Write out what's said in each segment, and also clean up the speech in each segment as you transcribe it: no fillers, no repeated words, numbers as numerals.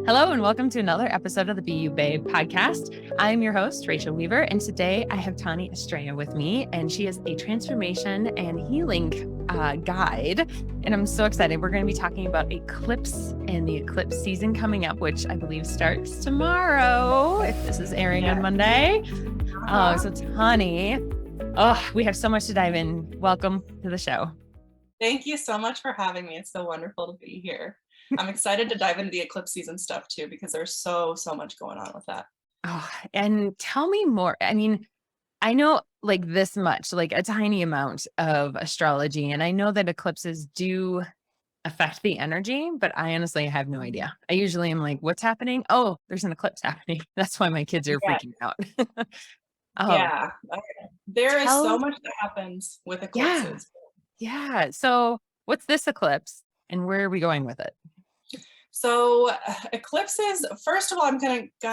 Hello, and welcome to another episode of the Be You Babe podcast. I'm your host, Rachel Weaver, and today I have Tawny Estrella with me, and she is a transformation and healing guide. And I'm so excited. We're going to be talking about Eclipse and the eclipse season coming up, which I believe starts tomorrow, if this is airing on Monday. So Tawny, we have so much to dive in. Welcome to the show. Thank you so much for having me. It's so wonderful to be here. I'm excited to dive into the eclipse season stuff too, because there's so much going on with that. Oh, and tell me more. I mean, I know like this much, like a tiny amount of astrology, and I know that eclipses do affect the energy, but I honestly have no idea. I usually am like, what's happening? Oh, there's an eclipse happening. That's why my kids are freaking out. Yeah. There is so Tell, much that happens with yeah, eclipses. yeah. So what's this eclipse and where are we going with it? So eclipses, first of all, I'm going to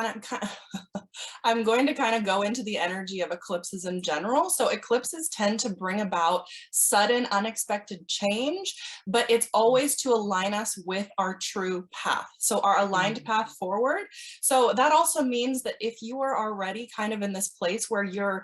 kind of go into the energy of eclipses in general. So eclipses tend to bring about sudden, unexpected change, but it's always to align us with our true path. So our aligned path forward. So that also means that if you are already kind of in this place where you're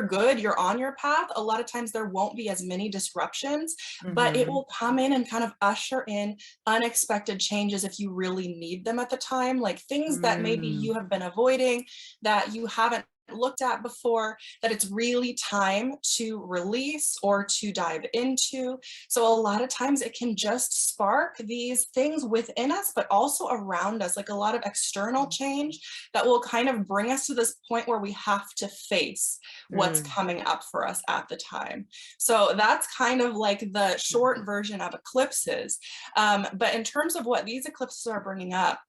good, you're on your path, a lot of times there won't be as many disruptions, but it will come in and kind of usher in unexpected changes if you really need them at the time, like things that maybe you have been avoiding, that you haven't looked at before, that it's really time to release or to dive into. So a lot of times it can just spark these things within us, but also around us, like a lot of external change that will kind of bring us to this point where we have to face what's coming up for us at the time. So that's kind of like the short version of eclipses. But in terms of what these eclipses are bringing up,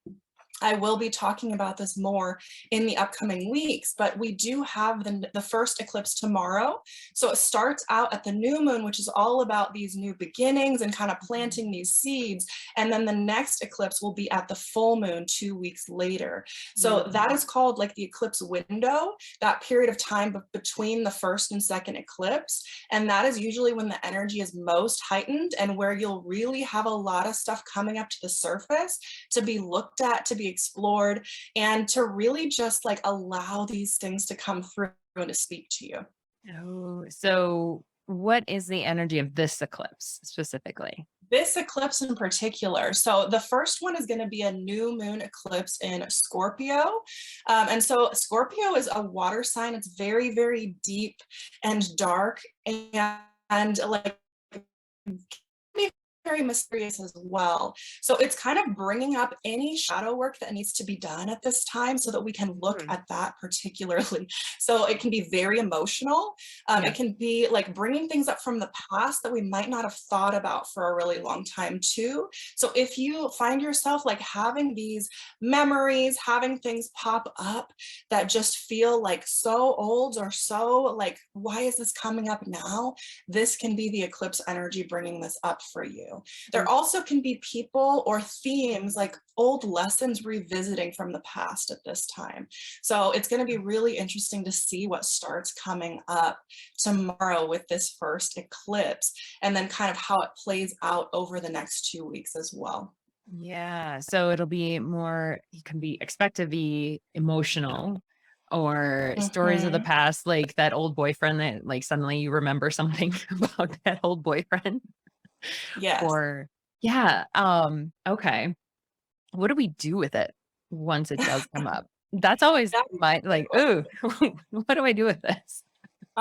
I will be talking about this more in the upcoming weeks, but we do have the first eclipse tomorrow. So it starts out at the new moon, which is all about these new beginnings and kind of planting these seeds. And then the next eclipse will be at the full moon 2 weeks later. So that is called like the eclipse window, that period of time between the first and second eclipse. And that is usually when the energy is most heightened and where you'll really have a lot of stuff coming up to the surface to be looked at, to be explored, and to really just like allow these things to come through and to speak to you. Oh, so what is the energy of this eclipse specifically? This eclipse in particular. So the first one is going to be a new moon eclipse in Scorpio. And so Scorpio is a water sign. It's very, very deep and dark and like very mysterious as well. So it's kind of bringing up any shadow work that needs to be done at this time so that we can look at that particularly. So it can be very emotional. It can be like bringing things up from the past that we might not have thought about for a really long time too. So if you find yourself like having these memories, having things pop up that just feel like so old or so like, why is this coming up now? This can be the eclipse energy bringing this up for you. There also can be people or themes like old lessons revisiting from the past at this time. So it's going to be really interesting to see what starts coming up tomorrow with this first eclipse, and then kind of how it plays out over the next 2 weeks as well. Yeah. So it'll be more, you can be expect to be emotional or stories of the past, like that old boyfriend that like suddenly you remember something about that old boyfriend. Yes. Or yeah. Okay. What do we do with it once it does come up? That's always my like, ooh, what do I do with this?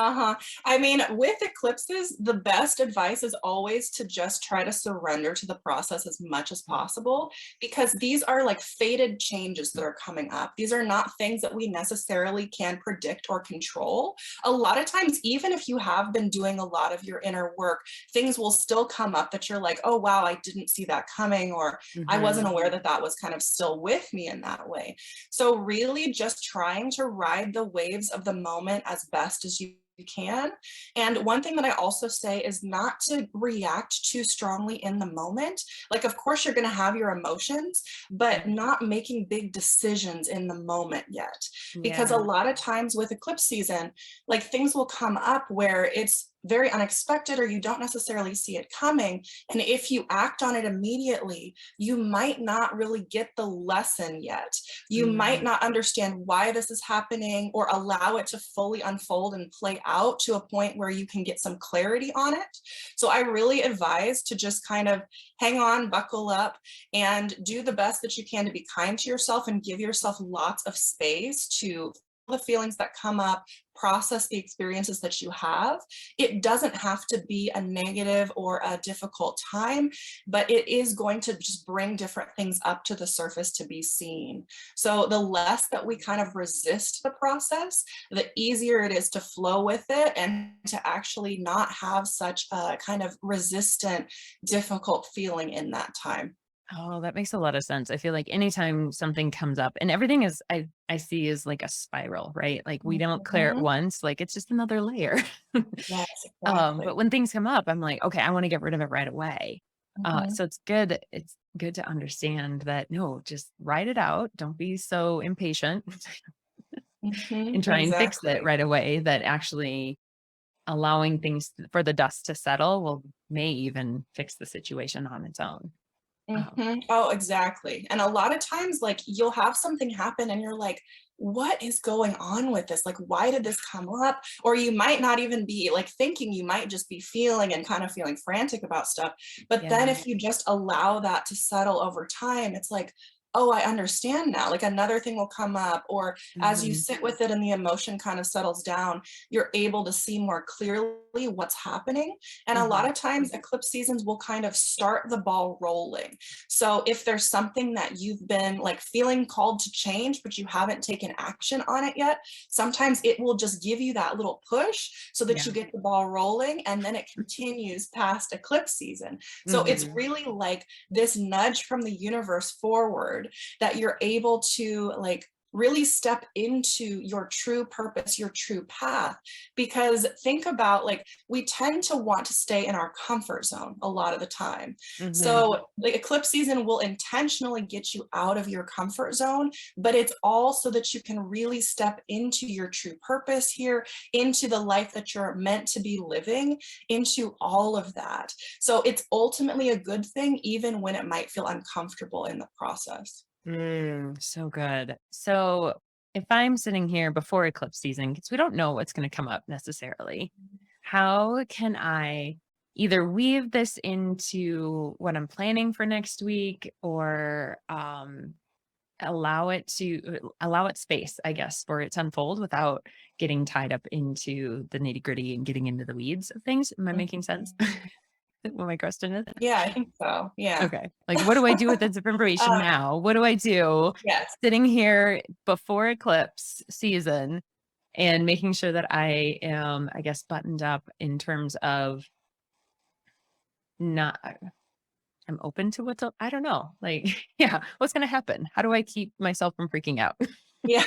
I mean, with eclipses, the best advice is always to just try to surrender to the process as much as possible, because these are like fated changes that are coming up. These are not things that we necessarily can predict or control. A lot of times, even if you have been doing a lot of your inner work, things will still come up that you're like, oh, wow, I didn't see that coming, or I wasn't aware that that was kind of still with me in that way. So really just trying to ride the waves of the moment as best as you can. And one thing that I also say is not to react too strongly in the moment. Like, of course, you're going to have your emotions, but not making big decisions in the moment yet. Because a lot of times with eclipse season, like things will come up where it's very unexpected, or you don't necessarily see it coming. And if you act on it immediately, you might not really get the lesson yet. You might Mm. not understand why this is happening or allow it to fully unfold and play out to a point where you can get some clarity on it. So I really advise to just kind of hang on, buckle up, and do the best that you can to be kind to yourself and give yourself lots of space to the feelings that come up, process the experiences that you have. It doesn't have to be a negative or a difficult time, but it is going to just bring different things up to the surface to be seen. So the less that we kind of resist the process, the easier it is to flow with it and to actually not have such a kind of resistant, difficult feeling in that time. Oh, that makes a lot of sense. I feel like anytime something comes up and everything is I see is like a spiral, right? Like we don't clear it Mhm. once, like it's just another layer. Yes, exactly. But when things come up, I'm like, okay, I want to get rid of it right away. Mhm. So it's good to understand that no, just write it out. Don't be so impatient and Mhm. try and fix it Exactly. right away. That actually allowing things for the dust to settle will may even fix the situation on its own. Um, Oh, exactly. And a lot of times, like, you'll have something happen and you're like, what is going on with this? Like, why did this come up? Or you might not even be like thinking, you might just be feeling and kind of feeling frantic about stuff. But then yeah. if you just allow that to settle over time, it's like, oh, I understand now. Like another thing will come up, or as you Mhm. sit with it and the emotion kind of settles down, you're able to see more clearly what's happening. And a lot Mhm. of times, eclipse seasons will kind of start the ball rolling. So if there's something that you've been like feeling called to change, but you haven't taken action on it yet, sometimes it will just give you that little push so that you Yeah. get the ball rolling, and then it continues past eclipse season. So it's Mhm. really like this nudge from the universe forward that you're able to like really step into your true purpose, your true path. Because think about like, we tend to want to stay in our comfort zone a lot of the time. Mhm. So the eclipse season will intentionally get you out of your comfort zone, but it's all so that you can really step into your true purpose here, into the life that you're meant to be living, into all of that. So it's ultimately a good thing, even when it might feel uncomfortable in the process. So good. So if I'm sitting here before eclipse season, because we don't know what's going to come up necessarily, how can I either weave this into what I'm planning for next week or allow it space, I guess, for it to unfold without getting tied up into the nitty gritty and getting into the weeds of things? Am I making sense? Mhm. What my question is? Yeah, I think so. Yeah. Okay. Like, what do I do with this information Uh, now? What do I do yes. sitting here before eclipse season and making sure that I am, I guess, buttoned up in terms of not, I'm open to what's up. I don't know. Like, yeah, what's going to happen? How do I keep myself from freaking out? Yeah.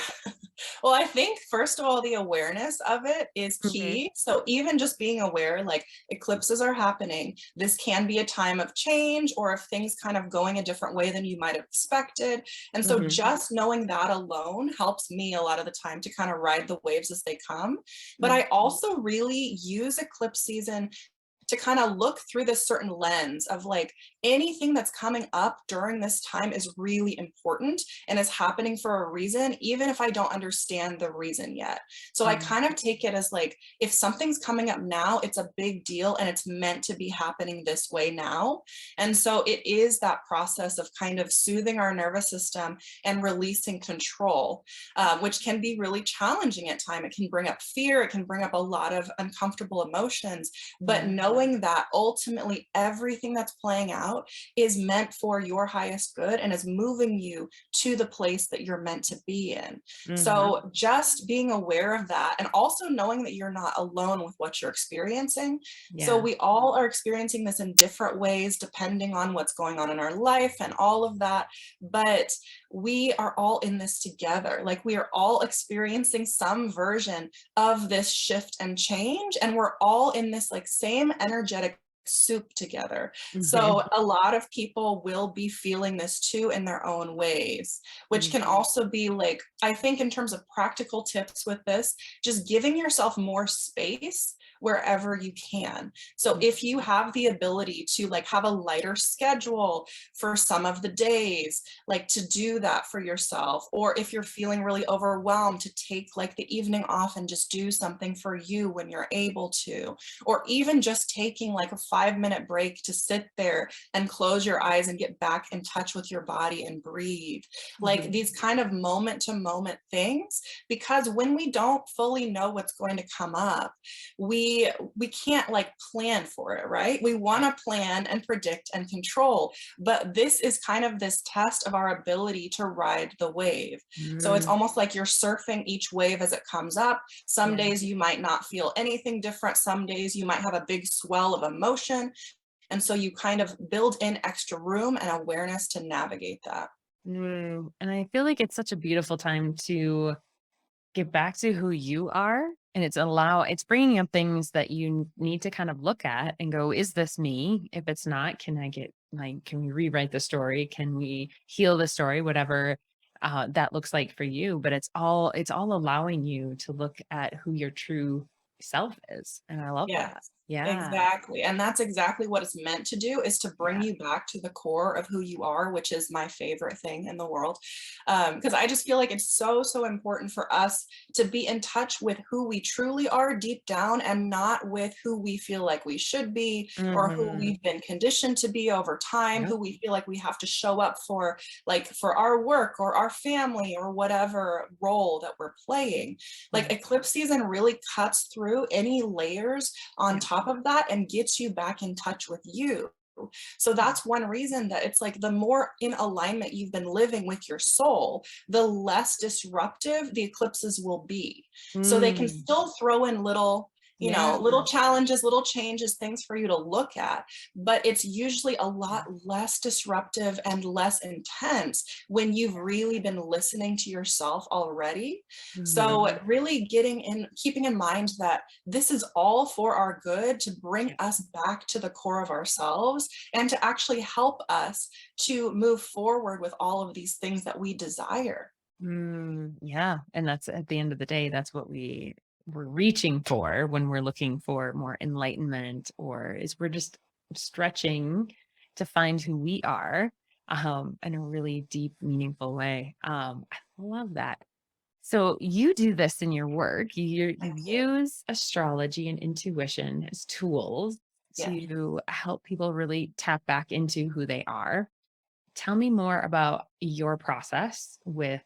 Well, I think first of all, the awareness of it is Mhm. key. So even just being aware, like eclipses are happening, this can be a time of change or if things kind of going a different way than you might have expected. And so Mhm. just knowing that alone helps me a lot of the time to kind of ride the waves as they come. But Mhm. I also really use eclipse season to kind of look through this certain lens of like anything that's coming up during this time is really important and is happening for a reason, even if I don't understand the reason yet. So I Mhm. kind of take it as like, if something's coming up now, it's a big deal and it's meant to be happening this way now. And so it is that process of kind of soothing our nervous system and releasing control, which can be really challenging at time. It can bring up fear, it can bring up a lot of uncomfortable emotions, but Yeah. knowing that ultimately everything that's playing out is meant for your highest good and is moving you to the place that you're meant to be in. Mhm. So just being aware of that and also knowing that you're not alone with what you're experiencing. So Yeah. we all are experiencing this in different ways depending on what's going on in our life and all of that. But we are all in this together. Like we are all experiencing some version of this shift and change, and we're all in this like same energetic soup together. Mhm. So a lot of people will be feeling this too in their own ways, which can Mhm. also be like, I think in terms of practical tips with this, just giving yourself more space wherever you can. So if you have the ability to like have a lighter schedule for some of the days, like to do that for yourself, or if you're feeling really overwhelmed, to take like the evening off and just do something for you when you're able to, or even just taking like a 5-minute break to sit there and close your eyes and get back in touch with your body and breathe. Like Mhm. these kind of moment to moment things, because when we don't fully know what's going to come up, we can't like plan for it, right? We want to plan and predict and control, but this is kind of this test of our ability to ride the wave. So it's Mm, almost like you're surfing each wave as it comes up. Some yeah. days you might not feel anything different. Some days you might have a big swell of emotion. And so you kind of build in extra room and awareness to navigate that. And I feel like it's such a beautiful time to get back to who you are, and it's bringing up things that you need to kind of look at and go, is this me? If it's not, can we rewrite the story? Can we heal the story? Whatever that looks like for you. But it's all allowing you to look at who your true self is. And I love Yes, that. Yeah. exactly. And that's exactly what it's meant to do, is to bring Yeah. you back to the core of who you are, which is my favorite thing in the world. Because I just feel like it's so, so important for us to be in touch with who we truly are deep down, and not with who we feel like we should be, or who Hmm. we've been conditioned to be over time, Yep. who we feel like we have to show up for, like for our work or our family or whatever role that we're playing. Like Mhm. eclipse season really cuts through any layers on Yeah. top of that and gets you back in touch with you. So Mhm. that's one reason that it's like the more in alignment you've been living with your soul, the less disruptive the eclipses will be. So they can Mm. still throw in little, Yeah. little challenges, little changes, things for you to look at, but it's usually a lot less disruptive and less intense when you've really been listening to yourself already. So Mhm. really keeping in mind that this is all for our good, to bring Yeah. us back to the core of ourselves and to actually help us to move forward with all of these things that we desire. Yeah, and that's at the end of the day, that's what we're reaching for when we're looking for more enlightenment, or is we're just stretching to find who we are in a really deep, meaningful way. I love that. So you do this in your work. You use astrology and intuition as tools Yeah. to help people really tap back into who they are. Tell me more about your process with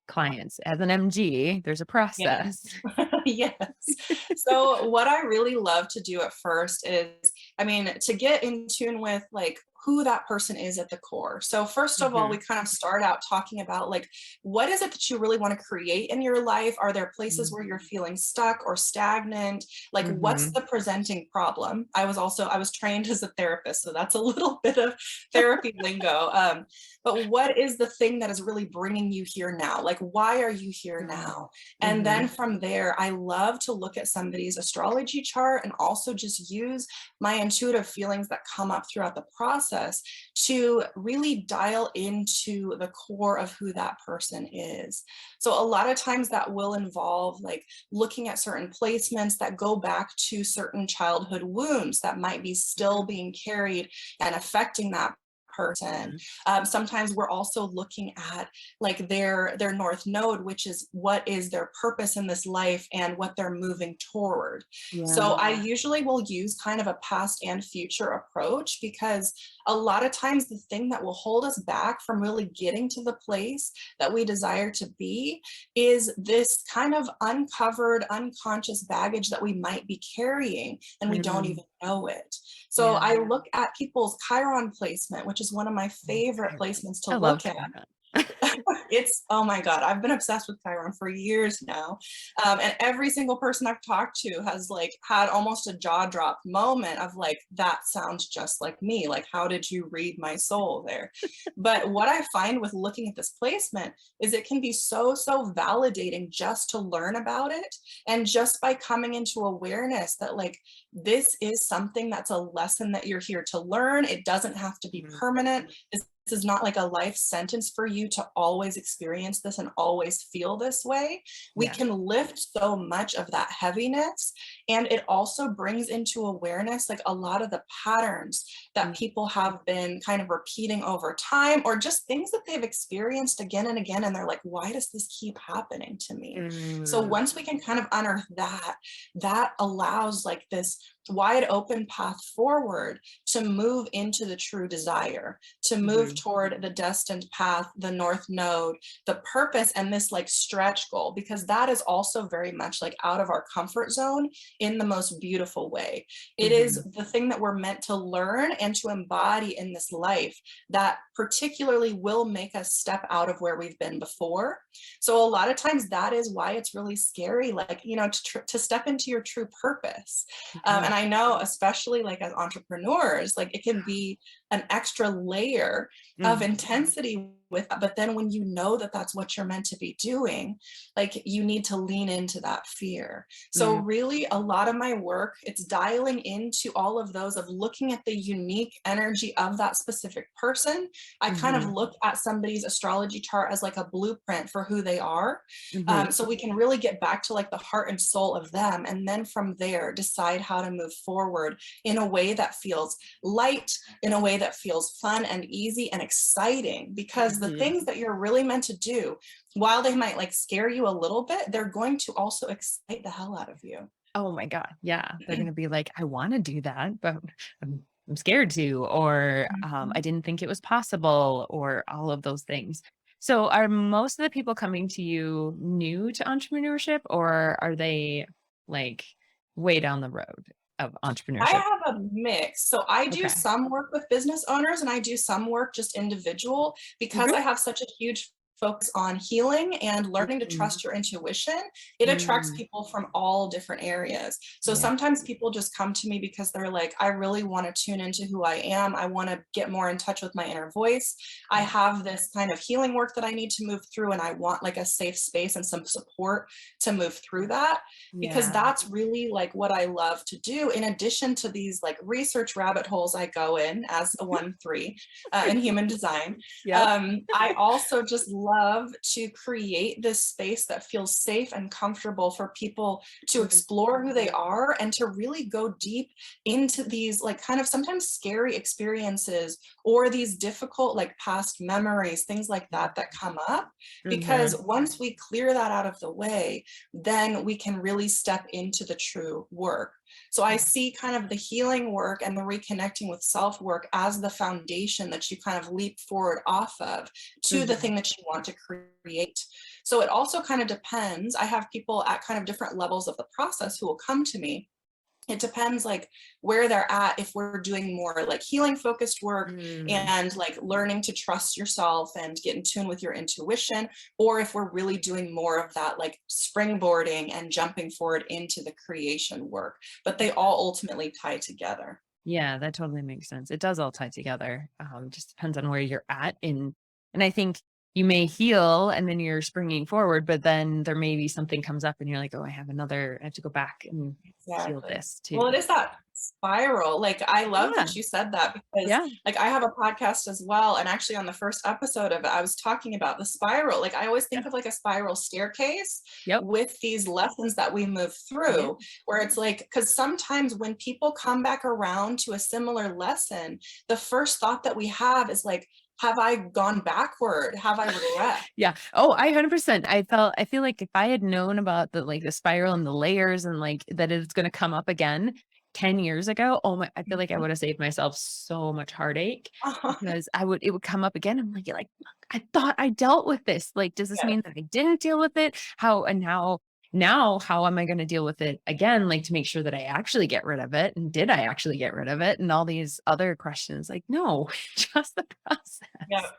clients. As an MG, there's a Yeah. process. Yes. So what I really love to do at first is, I mean, to get in tune with like who that person is at the core. So first of all, we Mhm. kind of start out talking about like, what is it that you really want to create in your life? Are there places where you're Mhm. feeling stuck or stagnant? Like, what's Mhm. the presenting problem? I was trained as a therapist, so that's a little bit of therapy lingo. But what is the thing that is really bringing you here now? Like, why are you here Mm. now? And then Mhm. from there, I love to look at somebody's astrology chart and also just use my intuitive feelings that come up throughout the process to really dial into the core of who that person is. So a lot of times that will involve like looking at certain placements that go back to certain childhood wounds that might be still Mhm. being carried and affecting that person. Yeah. Sometimes we're also looking at like their north node, which is what is their purpose in this life and what they're moving toward. So Yeah. I usually will use kind of a past and future approach, because a lot of times the thing that will hold us back from really getting to the place that we desire to be is this kind of uncovered unconscious baggage that we might be carrying and we don't Mhm. even know it. So Yeah. I look at people's Chiron placement, which is one of my Oh, favorite Chiron. placements to I love look at. Chiron. It's, oh my God, I've been obsessed with Chiron for years now. And every single person I've talked to has like had almost a jaw drop moment of like, that sounds just like me. Like, how did you read my soul there? But what I find with looking at this placement is it can be so, so validating just to learn about it. And just by coming into awareness that like, this is something that's a lesson that you're here to learn. It doesn't have to be Mhm. permanent. This is not like a life sentence for you to always experience this and always feel this way. We Yeah. can lift so much of that heaviness. And it also brings into awareness like a lot of the patterns that people have been kind of repeating over time, or just things that they've experienced again and again. And they're like, why does this keep happening to me? So Mm-hmm. once we can kind of unearth that, that allows like this wide open path forward to move into the true desire, to move toward the destined path, the north node, the purpose, and this like stretch goal, because that is also very much like out of our comfort zone in the most beautiful way. It is the thing that we're meant to learn and to embody in this life that particularly will make us step out of where we've been before. So a lot of times that is why it's really scary, like, you know, to step into your true purpose. And I know, especially like as entrepreneurs, like it can be an extra layer of intensity with that. But then when you know that that's what you're meant to be doing, like you need to lean into that fear. So really a lot of my work, it's dialing into all of those, of looking at the unique energy of that specific person. I kind of look at somebody's astrology chart as like a blueprint for who they are. So we can really get back to like the heart and soul of them. And then from there, decide how to move forward in a way that feels light, in a way that feels fun and easy and exciting, because the things that you're really meant to do, while they might like scare you a little bit, they're going to also excite the hell out of you. Oh my God. Yeah. They're going to be like, I want to do that, but I'm scared to, or I Mhm. didn't think it was possible, or all of those things. So are most of the people coming to you new to entrepreneurship, or are they like way down the road of I entrepreneurship? have a mix. So I do Okay. some work with business owners and I do some work just individual, because Okay. I have such a huge focus on healing and learning to Mm, trust your intuition. It attracts mm, people from all different areas. So yeah. sometimes people just come to me because they're like, I really want to tune into who I am. I want to get more in touch with my inner voice. I Yeah. have this kind of healing work that I need to move through, and I want like a safe space and some support to move through that, because Yeah. that's really like what I love to do. In addition to these like research rabbit holes I go in as a 1-3 in human design, Yep. I also just love to create this space that feels safe and comfortable for people to Mm, explore who they are and to really go deep into these like kind of sometimes scary experiences, or these difficult like past memories, things like that that come up. Because mhm, once we clear that out of the way, then we can really step into the true work. So I see kind of the healing work and the reconnecting with self work as the foundation that you kind of leap forward off of to the mhm, thing that you want to create. So it also kind of depends. I have people at kind of different levels of the process who will come to me. It depends like where they're at, if we're doing more like healing focused work mm. and like learning to trust yourself and get in tune with your intuition, or if we're really doing more of that like springboarding and jumping forward into the creation work. But they all ultimately tie together. Yeah, that totally makes sense. It does all tie together. Just depends on where you're at and I think you may heal and then you're springing forward, but then there may be something comes up and you're like, "Oh, I have to go back and heal Exactly. this Well, it too." is that spiral. Like, I love Yeah. that you said that, because, Yeah. like, I have a podcast as well, and actually on the first episode of it, I was talking about the spiral. Like, I always Yeah. think of like a spiral staircase Yep. with these lessons that we move Yeah. through, where it's like, because sometimes when people come back around to a similar lesson, the first thought that we have is like, have I gone backward? Have I regret? Yeah. Oh, I 100%. I feel like if I had known about the spiral and the layers and like that it's going to come up again 10 years ago, oh my, I feel like I would have saved myself so much heartache because it would come up again. I'm like, I thought I dealt with this. Like, does this Yes. mean that I didn't deal with it? Now how am I going to deal with it again? Like to make sure that I actually get rid of it. And did I actually get rid of it? And all these other questions, like, no, just the Yeah. process.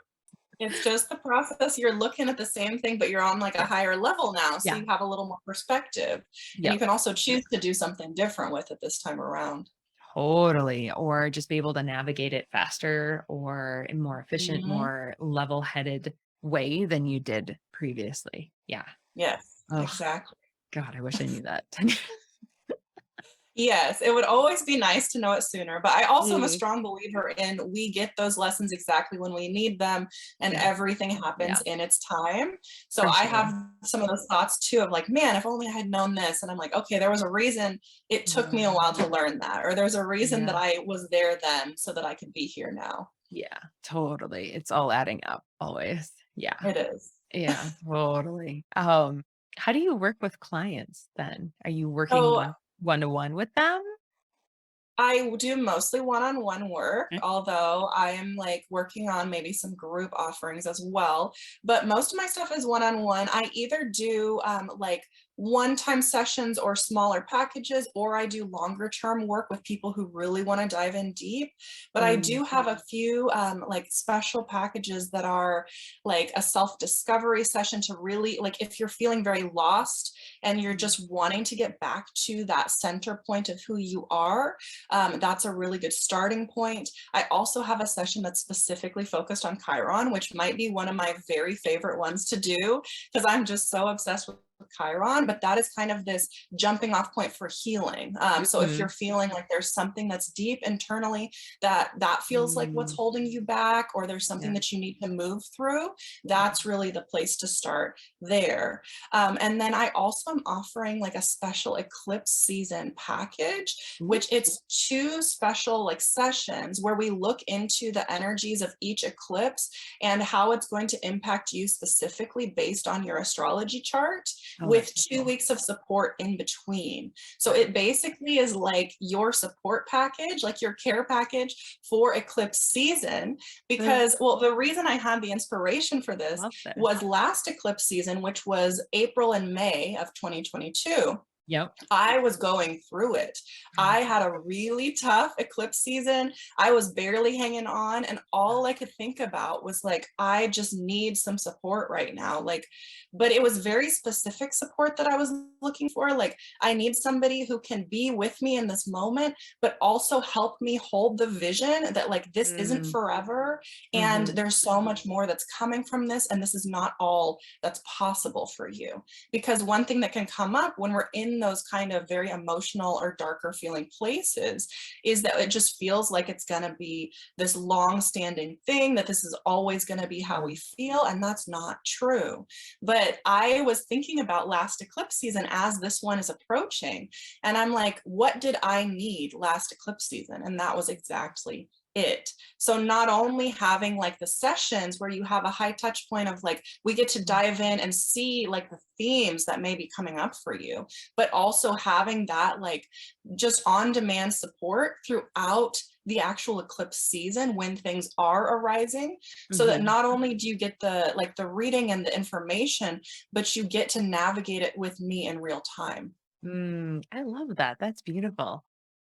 It's just the process. You're looking at the same thing, but you're on like a Yeah. higher level now. So Yeah. you have a little more perspective, and you Yep. can also choose to do something different with it this time around. Totally. Or just be able to navigate it faster or in more efficient, Mhm. more level-headed way than you did previously. Yeah. Yes, Oh exactly. God, I wish I knew that. Yes, it would always be nice to know it sooner, but I also am a Mm, strong believer in we get those lessons exactly when we need them and yeah, everything yeah, happens in its time. So for I sure. have some of those thoughts too of like, man, if only I had known this. And I'm like, okay, there was a reason it took me a while to Right. learn that, or there's a reason that Yeah. I was there then so that I could be here now. Yeah, totally. It's all adding up always. Yeah. It is. Yeah, totally. How do you work with clients then? Are you working So one-to-one with them? I do mostly one-on-one work, Okay. although I am like working on maybe some group offerings as well. But most of my stuff is one-on-one. I either do like one-time sessions or smaller packages, or I do longer term work with people who really want to dive in deep. But I Mm, do have a few like special packages that are like a self-discovery session to really like if you're feeling very lost and you're mm, just wanting to get back to that center point of who you are, that's a really good starting point. I also have a session that's specifically focused on Chiron, which might be one of my very favorite ones to do because I'm just so obsessed with Chiron, but that is kind of this jumping off point for healing. So if you're mhm, feeling like there's something that's deep internally that feels like what's mm, holding you back, or there's something yeah. that you need to move through, Yeah. that's really the place to start there. And then I also am offering like a special eclipse season package, Ooh, which it's two special like sessions where we look into the energies of each eclipse and how it's going to impact you specifically based on your astrology chart, oh, with that's so 2 cool. weeks of support in between. So Wow. it basically is like your support package, like your care package for eclipse season. I Because, well, the reason I had the inspiration for this love this. was last eclipse season, which was April and May of 2022. Yep. I was going through it. I had a really tough eclipse season. I was barely hanging on, and all I could think about was like, I just need some support right now. Like, but it was very specific support that I was looking for. Like, I need somebody who can be with me in this moment, but also help me hold the vision that, like, this isn't Mm, forever. And mhm, there's so much more that's coming from this. And this is not all that's possible for you. Because one thing that can come up when we're in those kind of very emotional or darker feeling places is that it just feels like it's going to be this long standing thing, that this is always going to be how we mhm, feel. And that's not true. But I was thinking about last eclipse season as this one is approaching. And I'm like, what did I need last eclipse season? And that was exactly it. So not only having like the sessions where you have a high touch point of like we get to mm, dive in and see like the themes that may be coming up for you, but also having that like just on demand support throughout the actual eclipse season when things are arising, so that mhm. not only do you get the like the reading and the information, but you get to navigate it with me in real time. I love that. That's beautiful.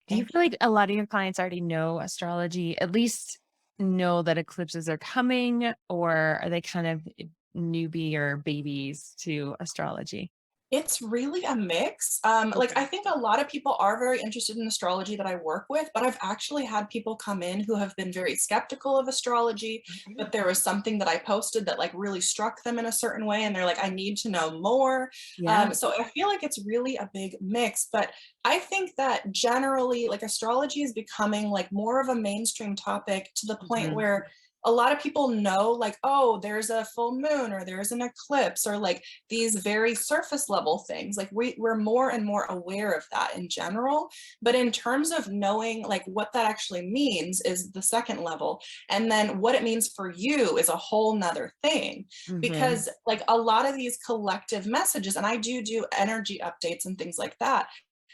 Do you Thank feel you. like a lot of your clients already know astrology, at least know that eclipses are coming, or are they kind of newbie or babies to astrology? It's really a mix. Like I Okay. think a lot of people are very interested in astrology that I work with, but I've actually had people come in who have been very skeptical of astrology, Okay. but there was something that I posted that like really struck them in a certain way, and they're like, I need to know more. Yeah. So I feel like it's really a big mix, but I think that generally, like astrology is becoming like more of a mainstream topic to the point Mhm. where a lot of people know like, oh, there's a full moon or there's an eclipse, or like these very surface level things. Like we're more and more aware of that in general, but in terms of knowing like what that actually means is the second level, and then what it means for you is a whole nother thing. Mhm. Because like a lot of these collective messages, and I do energy updates and things like that,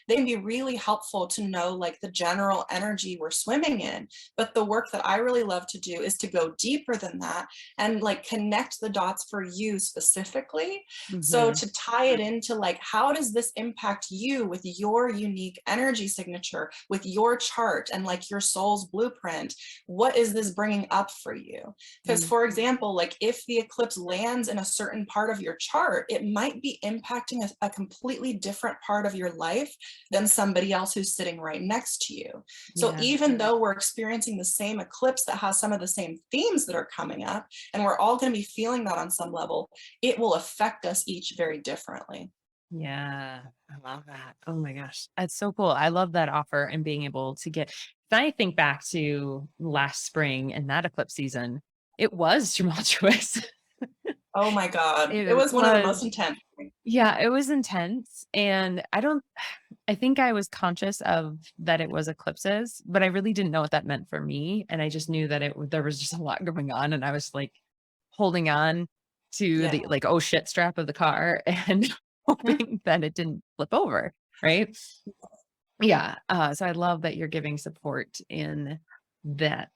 they can be really helpful to know like the general energy we're swimming in. But the work that I really love to do is to go deeper than that and like connect the dots for you specifically. So Mhm. to tie it into like, how does this impact you with your unique energy signature, with your chart and like your soul's blueprint? What is this bringing up for you? Because, Mm. for example, like if the eclipse lands in a certain part of your chart, it might be impacting a completely different part of your life than somebody else who's sitting right next to you. So Yeah. even though we're experiencing the same eclipse that has some of the same themes that are coming up, and we're all going to be feeling that on some level, it will affect us each very differently. Yeah, I love that. Oh my gosh. That's so cool. I love that offer and being able to get I think back to last spring and that eclipse season. It was tumultuous. Oh my God. It It was one of the most was. intense. Yeah, it was intense. And I think I was conscious of that it was eclipses, but I really didn't know what that meant for me. And I just knew that there was just a lot going on. And I was like holding on to Yeah. the like, oh shit strap of the car and hoping that it didn't flip over. Right. Yeah, so I love that you're giving support that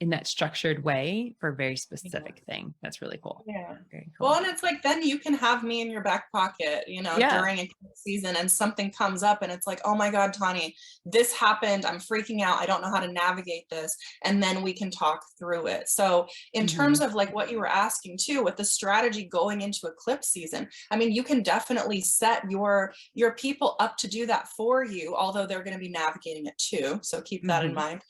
in that structured way for a very Yeah. specific thing. That's really cool. Yeah. Very Well, cool. and it's like then you can have me in your back pocket, Yeah. during a season and something comes up and it's like, oh my God, Tawny, this happened. I'm freaking out. I don't know how to navigate this. And then we can talk through it. So, in terms Mhm. of like what you were asking too, with the strategy going into eclipse season, I mean, you can definitely set your people up to do that for you, although they're going to be navigating it too. So keep that in Mhm. mind.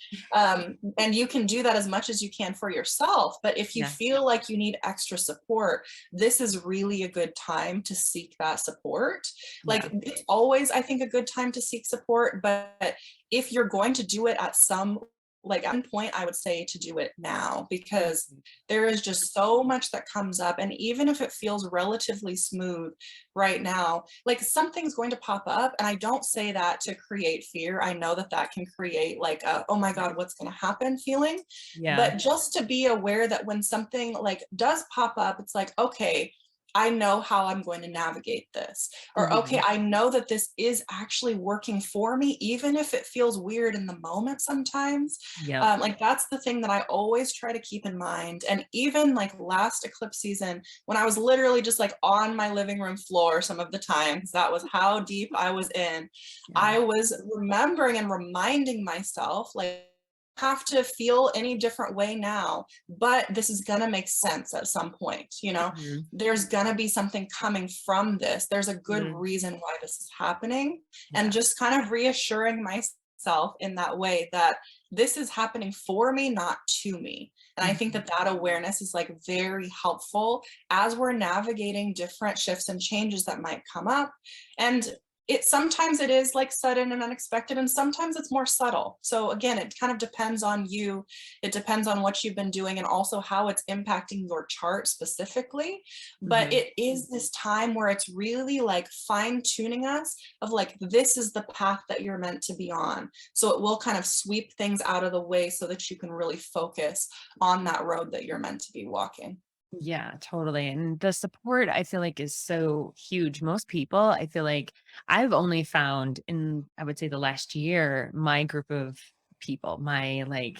And you can do that as much as you can for yourself. But if you Yeah. feel like you need extra support, this is really a good time to seek that support. Yeah. Like it's always, I think, a good time to seek support. But if you're going to do it at some like at one point, I would say to do it now because Mhm. there is just so much that comes up. And even if it feels relatively smooth right now, like something's going to pop up. And I don't say that to create fear. I know that that can create like a, oh my Yeah. God, what's going to happen feeling. Yeah. But just to be aware that when something like does pop up, it's like, okay, I know how I'm going to navigate this. Or, okay, Mhm. I know that this is actually working for me, even if it feels weird in the moment sometimes. Yep. Like, that's the thing that I always try to keep in mind. And even like last eclipse season, when I was literally just like on my living room floor some of the times, that was how deep I was in. Yeah. I was remembering and reminding myself, like, have to feel any different way now, but this is going to make sense at some point. Mhm. There's going to be something coming from this. There's a good Mhm. reason why this is happening. And Yeah. just kind of reassuring myself in that way that this is happening for me, not to me. And I think Mhm. that that awareness is like very helpful as we're navigating different shifts and changes that might come up. And sometimes it is like sudden and unexpected, and sometimes it's more subtle. So again, it kind of depends on you. It depends on what you've been doing and also how it's impacting your chart specifically. But Mhm. it is this time where it's really like fine tuning us of like, this is the path that you're meant to be on. So it will kind of sweep things out of the way so that you can really focus on that road that you're meant to be walking. Yeah, totally. And the support I feel like is so huge. Most people, I feel like I've only found in, I would say the last year, my group of people, I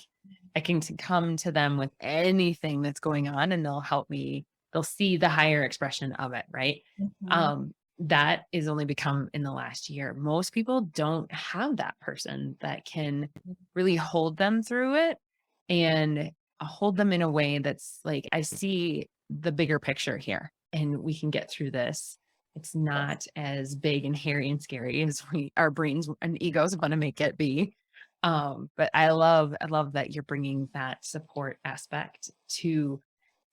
can come to them with anything that's going on and they'll help me. They'll see the higher expression of it. Right. Mhm. That is only become in the last year. Most people don't have that person that can really hold them through it and hold them in a way that's like, I see the bigger picture here and we can get through this. It's not as big and hairy and scary as our brains and egos want to make it be. But I love that you're bringing that support aspect to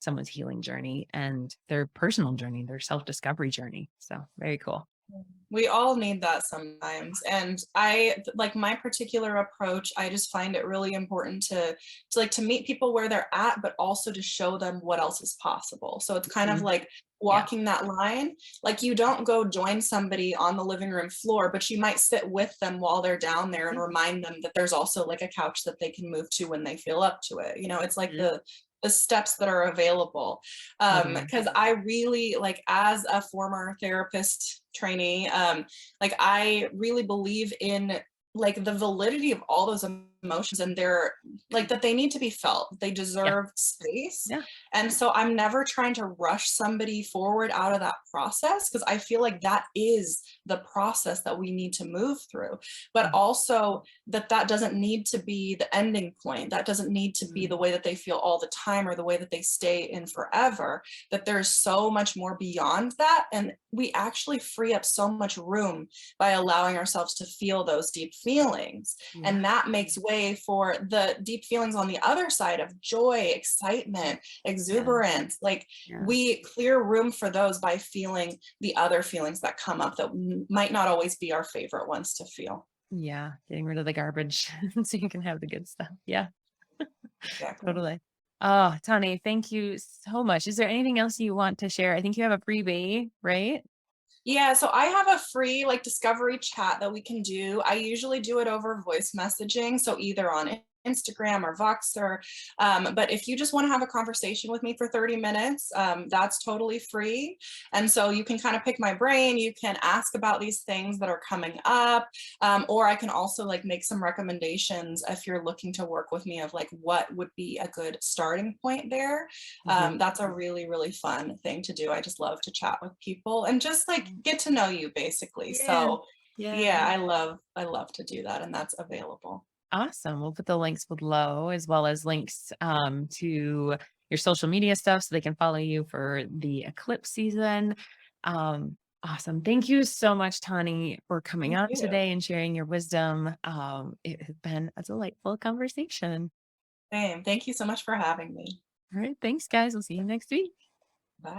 someone's healing journey and their personal journey, their self-discovery journey. So very cool. We all need that sometimes. And I like my particular approach, I just find it really important to meet people where they're at, but also to show them what else is possible. So it's kind of Mhm. like Yeah. walking that line. Like you don't go join somebody on the living room floor, but you might sit with them while they're down there and remind them that there's also like a couch that they can move to when they feel up to it. It's like Mhm. the steps that are available. Totally. Because I really like, as a former therapist trainee, like I really believe in like the validity of all those emotions, and they're like that they need to be felt. They Yeah. deserve space. Yeah. And so I'm never trying to rush somebody forward out of that process because I feel like that is the process that we need to move through. But also that doesn't need to be the ending point. That doesn't need to be Mhm. the way that they feel all the time or the way that they stay in forever. That there's so much more beyond that. And we actually free up so much room by allowing ourselves to feel those deep feelings. Yeah. And that makes way for the deep feelings on the other side of joy, excitement, Yeah. exuberance. Like Yeah. we clear room for those by feeling the other feelings that come up that might not always be our favorite ones to feel. Yeah. Getting rid of the garbage so you can have the good stuff. Yeah. Exactly. Totally. Oh, Tawny, thank you so much. Is there anything else you want to share? I think you have a freebie, right? Yeah, so I have a free like discovery chat that we can do. I usually do it over voice messaging, so either on Instagram or Voxer. But if you just want to have a conversation with me for 30 minutes, that's totally free. And so you can kind of pick my brain. You can ask about these things that are coming up, or I can also like make some recommendations if you're looking to work with me of like what would be a good starting point there. Mhm. That's a really, really fun thing to do. I just love to chat with people and just like Mm. get to know you basically. Yeah. So yeah, Yeah. I love to do that and that's available. Awesome. We'll put the links below as well as links to your social media stuff so they can follow you for the eclipse season. Awesome. Thank you so much, Tawny, for coming Thank on you. today and sharing your wisdom. It has been a delightful conversation. Same. Thank you so much for having me. All right. Thanks, guys. We'll see you next week. Bye.